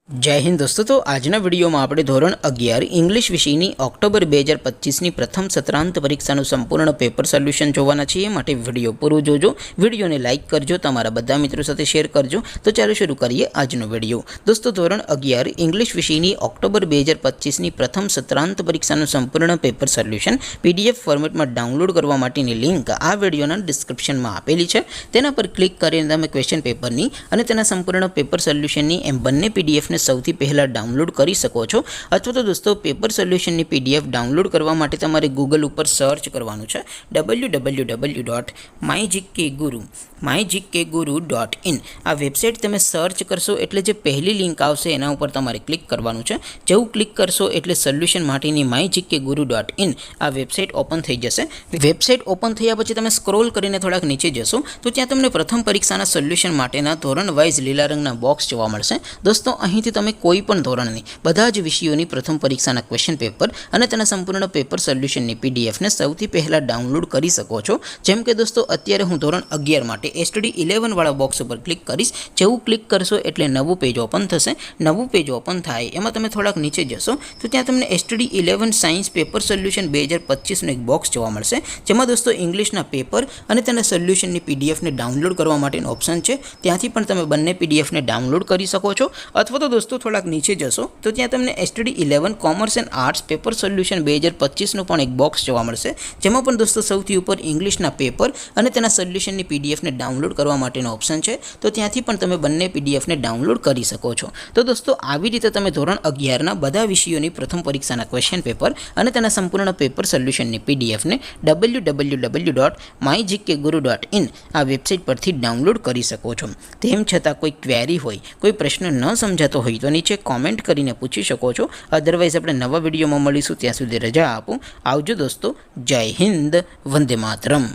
जय हिंद दोस्तों। तो आजना विडियो में આપણે ધોરણ 11 इंग्लिश વિષયની ઓક્ટોબર 2025ની પ્રથમ સત્રાંત પરીક્ષાનું સંપૂર્ણ પેપર સોલ્યુશન જોવાના છીએ। માટે વિડિયો પૂરો જોજો, વિડિયોને લાઈક કરજો, તમારા બધા મિત્રો સાથે શેર કરજો। તો ચાલો શરૂ કરીએ આજનો વિડિયો। દોસ્તો ધોરણ 11 इंग्लिश વિષયની ઓક્ટોબર 2025ની પ્રથમ સત્રાંત પરીક્ષાનું સંપૂર્ણ પેપર સોલ્યુશન PDF ફોર્મેટમાં ડાઉનલોડ કરવા માટેની લિંક આ વિડિયોના ડિસ્ક્રિપ્શનમાં આપેલી છે। તેના પર ક્લિક કરીને તમે ક્વેશ્ચન પેપરની અને તેના સંપૂર્ણ પેપર સોલ્યુશનની એમ બંને PDF ને સૌથી પહેલા ડાઉનલોડ કરી શકો છો। અથવા તો દોસ્તો પેપર સોલ્યુશનની PDF ડાઉનલોડ કરવા માટે તમારે ગૂગલ ઉપર સર્ચ કરવાનું છે www.mygkguru.in। આ વેબસાઇટ તમે સર્ચ કરશો એટલે જે પહેલી લિંક આવશે એના ઉપર તમારે ક્લિક કરવાનું છે। જેવું ક્લિક કરશો એટલે સોલ્યુશન માટેની mygkguru.in આ વેબસાઇટ ઓપન થઈ જશે। વેબસાઇટ ઓપન થયા પછી તમે સ્ક્રોલ કરીને થોડાક નીચે જશો તો ત્યાં તમને પ્રથમ પરીક્ષાના સોલ્યુશન માટેના ધોરણ વાઇઝ લીલા રંગના બોક્સ જોવા મળશે। દોસ્તો અહીંથી તમે કોઈ પણ ધોરણની બધા જ વિષયોની પ્રથમ પરીક્ષાના ક્વેશ્ચન પેપર અને તેના સંપૂર્ણ પેપર સોલ્યુશનની PDF ને સૌથી પહેલા ડાઉનલોડ કરી શકો છો। જેમ કે દોસ્તો અત્યારે હું ધોરણ 11 માટે STD 11 વાળા બોક્સ ઉપર ક્લિક કરીશ। જેવું ક્લિક કરશો એટલે નવું પેજ ઓપન થશે। નવું પેજ ઓપન થાય એમાં તમે થોડાક નીચે જશો તો ત્યાં તમને STD 11 સાયન્સ પેપર સોલ્યુશન 2025 નું એક બોક્સ જોવા મળશે। જેમાં દોસ્તો ઇંગ્લિશના પેપર અને તેના સોલ્યુશનની PDF ને ડાઉનલોડ કરવા માટેનો ઓપ્શન છે। ત્યાંથી પણ તમે બંને PDF ને ડાઉનલોડ કરી શકો છો। અથવા તો દોસ્તો થોડાક નીચે જશો તો ત્યાં તમને STD 11 commerce and arts paper solution 2025 નું પણ એક બોક્સ જોવા મળશે। જેમાં પણ દોસ્તો સૌથી ઉપર ઇંગ્લિશના પેપર અને તેના સોલ્યુશનની PDF ને ડાઉનલોડ કરવા માટેનો ઓપ્શન છે। તો ત્યાંથી પણ તમે બંને PDF ને ડાઉનલોડ કરી શકો છો। તો દોસ્તો આવી રીતે તમે ધોરણ 11 ના બધા વિષયોની પ્રથમ પરીક્ષાના ક્વેશ્ચન પેપર અને તેના સંપૂર્ણ પેપર સોલ્યુશનની PDF ને www.mygkguru.in આ વેબસાઇટ પરથી ડાઉનલોડ કરી શકો છો। તેમ છતાં કોઈ ક્વેરી હોય, કોઈ પ્રશ્ન ન સમજાતો હોય તો નીચે કોમેન્ટ કરીને પૂછી શકો છો। અધરવાઇઝ આપણે નવા વિડીયોમાં મળીશું, ત્યાં સુધી રજા આપો। આવજો દોસ્તો। જય હિન્દ, વંદે માતરમ।